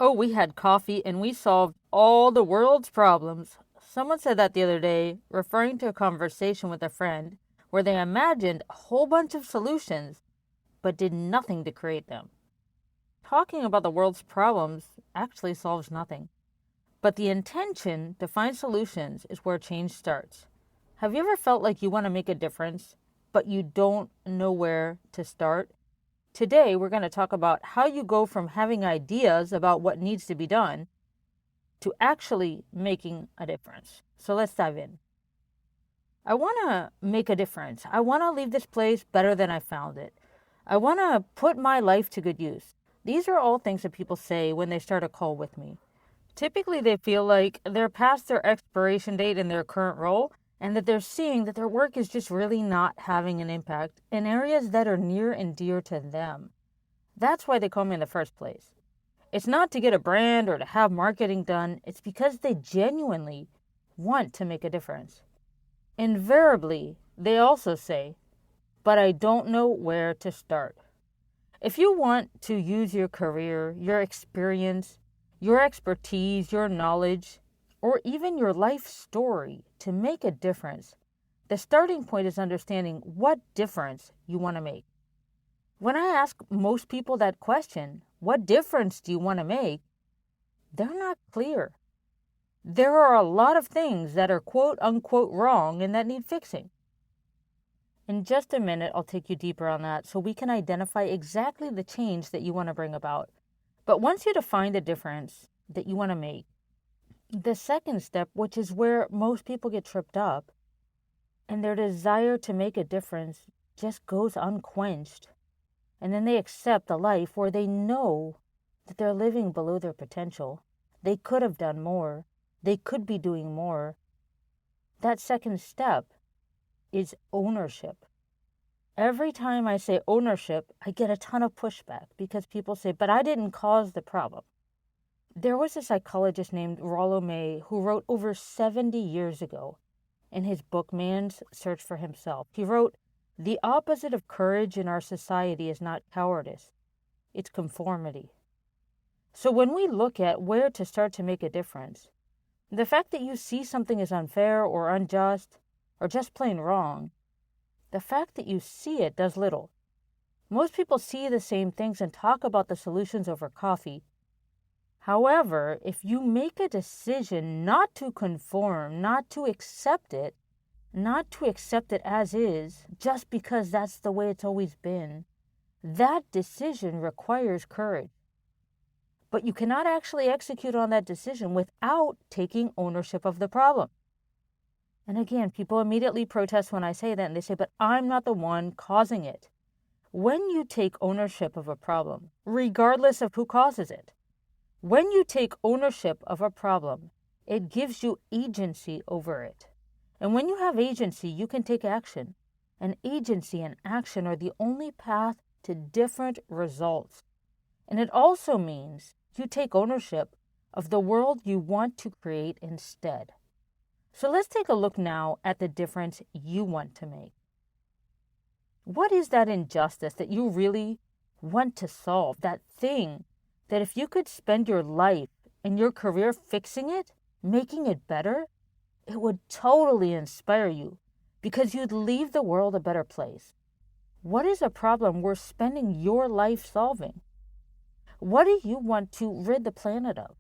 ago, we had coffee and we solved all the world's problems. Someone said that the other day, referring to a conversation with a friend where they imagined a whole bunch of solutions but did nothing to create them. Talking about the world's problems actually solves nothing. But the intention to find solutions is where change starts. Have you ever felt like you want to make a difference, but you don't know where to start? Today, we're going to talk about how you go from having ideas about what needs to be done to actually making a difference. So let's dive in. I want to make a difference. I want to leave this place better than I found it. I want to put my life to good use. These are all things that people say when they start a call with me. Typically, they feel like they're past their expiration date in their current role and that they're seeing that their work is just really not having an impact in areas that are near and dear to them. That's why they call me in the first place. It's not to get a brand or to have marketing done, it's because they genuinely want to make a difference. Invariably, they also say, but I don't know where to start. If you want to use your career, your experience, your expertise, your knowledge, or even your life story to make a difference, the starting point is understanding what difference you want to make. When I ask most people that question, what difference do you want to make? They're not clear. There are a lot of things that are quote unquote wrong and that need fixing. In just a minute, I'll take you deeper on that so we can identify exactly the change that you want to bring about. But once you define the difference that you want to make, the second step, which is where most people get tripped up, and their desire to make a difference just goes unquenched. And then they accept a life where they know that they're living below their potential. They could have done more. They could be doing more. That second step is ownership. Every time I say ownership, I get a ton of pushback because people say, but I didn't cause the problem. There was a psychologist named Rollo May who wrote over 70 years ago in his book, Man's Search for Himself. He wrote, the opposite of courage in our society is not cowardice, it's conformity. So when we look at where to start to make a difference, the fact that you see something as unfair or unjust or just plain wrong, the fact that you see it does little. Most people see the same things and talk about the solutions over coffee. However, if you make a decision not to conform, not to accept it as is, just because that's the way it's always been, that decision requires courage. But you cannot actually execute on that decision without taking ownership of the problem. And again, people immediately protest when I say that, and they say, but I'm not the one causing it. When you take ownership of a problem, regardless of who causes it, when you take ownership of a problem, it gives you agency over it. And when you have agency, you can take action. And agency and action are the only path to different results. And it also means you take ownership of the world you want to create instead. So let's take a look now at the difference you want to make. What is that injustice that you really want to solve? That thing that if you could spend your life and your career fixing it, making it better, it would totally inspire you because you'd leave the world a better place. What is a problem worth spending your life solving? What do you want to rid the planet of?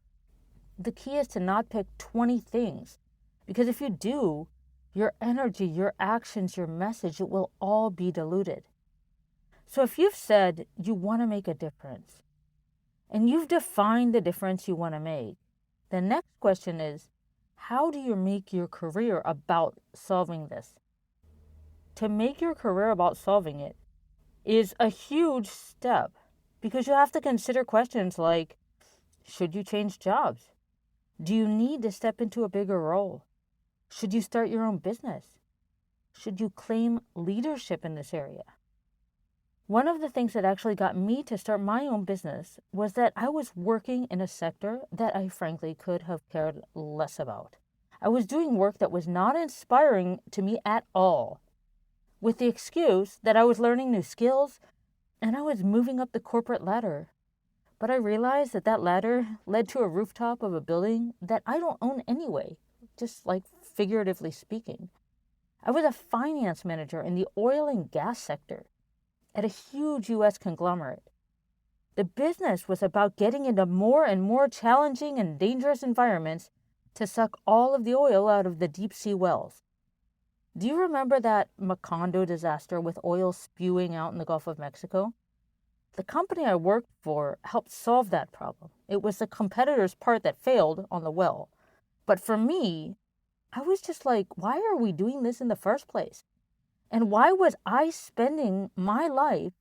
The key is to not pick 20 things, because if you do, your energy, your actions, your message, it will all be diluted. So if you've said you want to make a difference, and you've defined the difference you want to make, the next question is, how do you make your career about solving this? To make your career about solving it is a huge step because you have to consider questions like, should you change jobs? Do you need to step into a bigger role? Should you start your own business? Should you claim leadership in this area? One of the things that actually got me to start my own business was that I was working in a sector that I frankly could have cared less about. I was doing work that was not inspiring to me at all, with the excuse that I was learning new skills and I was moving up the corporate ladder. But I realized that that ladder led to a rooftop of a building that I don't own anyway, just like figuratively speaking. I was a finance manager in the oil and gas sector at a huge US conglomerate. The business was about getting into more and more challenging and dangerous environments to suck all of the oil out of the deep sea wells. Do you remember that Macondo disaster with oil spewing out in the Gulf of Mexico? The company I worked for helped solve that problem. It was the competitor's part that failed on the well. But for me, I was just like, why are we doing this in the first place? And why was I spending my life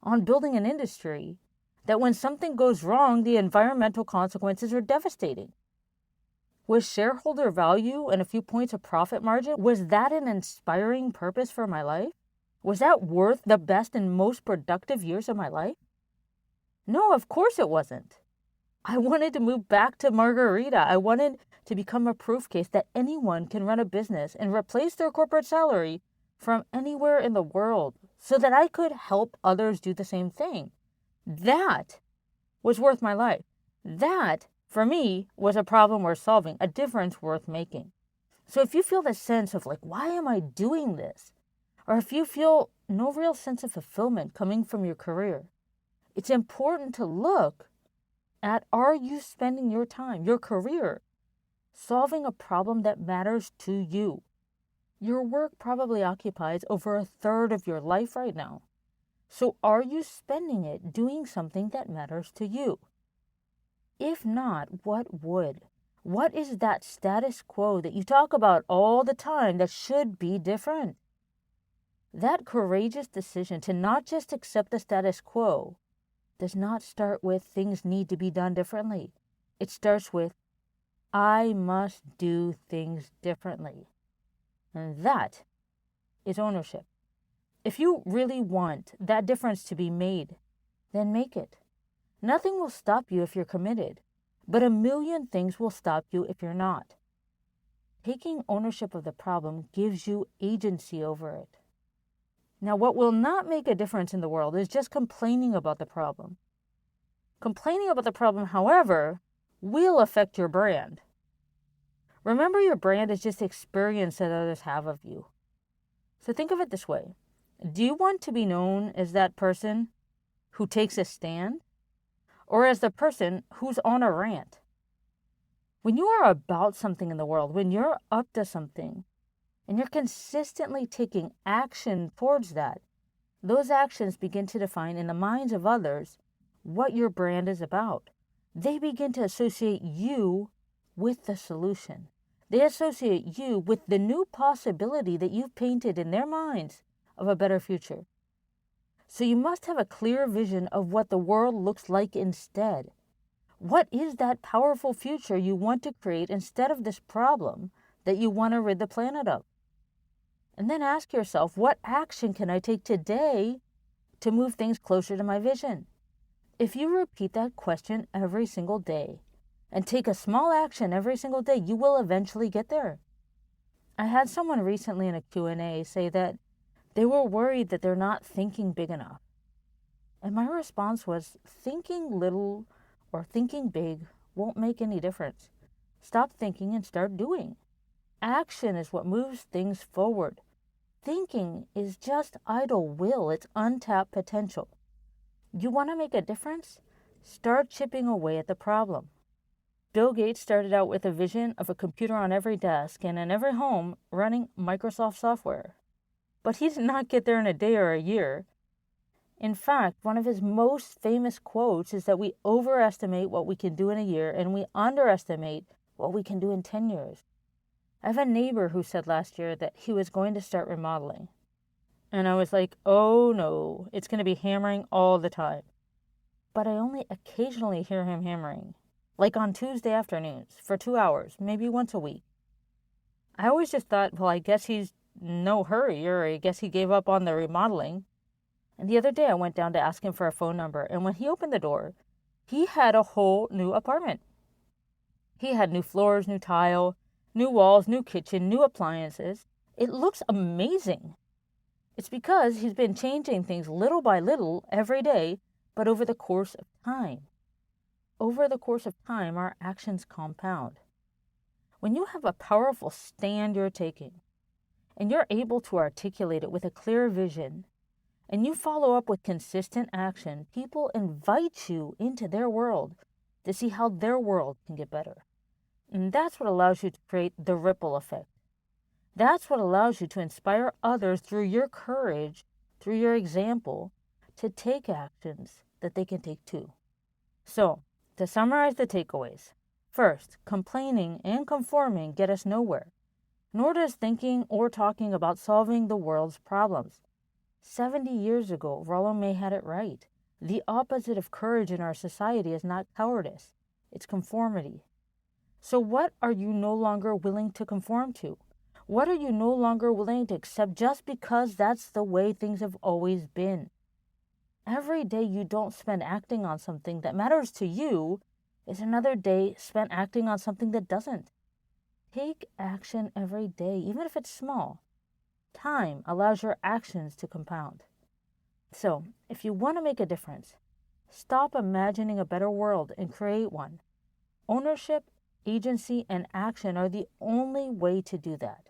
on building an industry that when something goes wrong, the environmental consequences are devastating? Was shareholder value and a few points of profit margin, was that an inspiring purpose for my life? Was that worth the best and most productive years of my life? No, of course it wasn't. I wanted to move back to Margarita. I wanted to become a proof case that anyone can run a business and replace their corporate salary from anywhere in the world so that I could help others do the same thing. That was worth my life. That, for me, was a problem worth solving, a difference worth making. So if you feel the sense of like, why am I doing this? Or if you feel no real sense of fulfillment coming from your career, it's important to look at, are you spending your time, your career, solving a problem that matters to you? Your work probably occupies over a third of your life right now. So are you spending it doing something that matters to you? If not, what would? What is that status quo that you talk about all the time that should be different? That courageous decision to not just accept the status quo does not start with things need to be done differently. It starts with, I must do things differently. And that is ownership. If you really want that difference to be made, then make it. Nothing will stop you if you're committed, but a million things will stop you if you're not. Taking ownership of the problem gives you agency over it. Now, what will not make a difference in the world is just complaining about the problem. Complaining about the problem, however, will affect your brand. Remember, your brand is just the experience that others have of you. So think of it this way. Do you want to be known as that person who takes a stand, or as the person who's on a rant? When you are about something in the world, when you're up to something, and you're consistently taking action towards that, those actions begin to define in the minds of others what your brand is about. They begin to associate you with the solution. They associate you with the new possibility that you've painted in their minds of a better future. So you must have a clear vision of what the world looks like instead. What is that powerful future you want to create instead of this problem that you want to rid the planet of? And then ask yourself, what action can I take today to move things closer to my vision? If you repeat that question every single day and take a small action every single day, you will eventually get there. I had someone recently in a Q&A say that they were worried that they're not thinking big enough. And my response was, thinking little or thinking big won't make any difference. Stop thinking and start doing. Action is what moves things forward. Thinking is just idle will. It's untapped potential. You want to make a difference? Start chipping away at the problem. Bill Gates started out with a vision of a computer on every desk and in every home running Microsoft software. But he did not get there in a day or a year. In fact, one of his most famous quotes is that we overestimate what we can do in a year and we underestimate what we can do in 10 years. I have a neighbor who said last year that he was going to start remodeling. And I was like, oh no, it's going to be hammering all the time. But I only occasionally hear him hammering, like on Tuesday afternoons for 2 hours, maybe once a week. I always just thought, well, I guess he's no hurry, or I guess he gave up on the remodeling. And the other day I went down to ask him for a phone number, and when he opened the door, he had a whole new apartment. He had new floors, new tile, new walls, new kitchen, new appliances. It looks amazing. It's because he's been changing things little by little every day, but over the course of time. over the course of time, our actions compound. When you have a powerful stand you're taking, and you're able to articulate it with a clear vision, and you follow up with consistent action, people invite you into their world to see how their world can get better. And that's what allows you to create the ripple effect. That's what allows you to inspire others through your courage, through your example, to take actions that they can take too. So, to summarize the takeaways, first, complaining and conforming get us nowhere, nor does thinking or talking about solving the world's problems. 70 years ago, Rollo May had it right. The opposite of courage in our society is not cowardice, it's conformity. So, what are you no longer willing to conform to? What are you no longer willing to accept just because that's the way things have always been? Every day you don't spend acting on something that matters to you is another day spent acting on something that doesn't. Take action every day, even if it's small. Time allows your actions to compound. So, if you want to make a difference, stop imagining a better world and create one. Ownership, agency, and action are the only way to do that.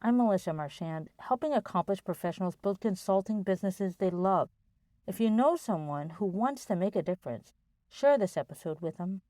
I'm Melissa Marchand, helping accomplished professionals build consulting businesses they love. If you know someone who wants to make a difference, share this episode with them.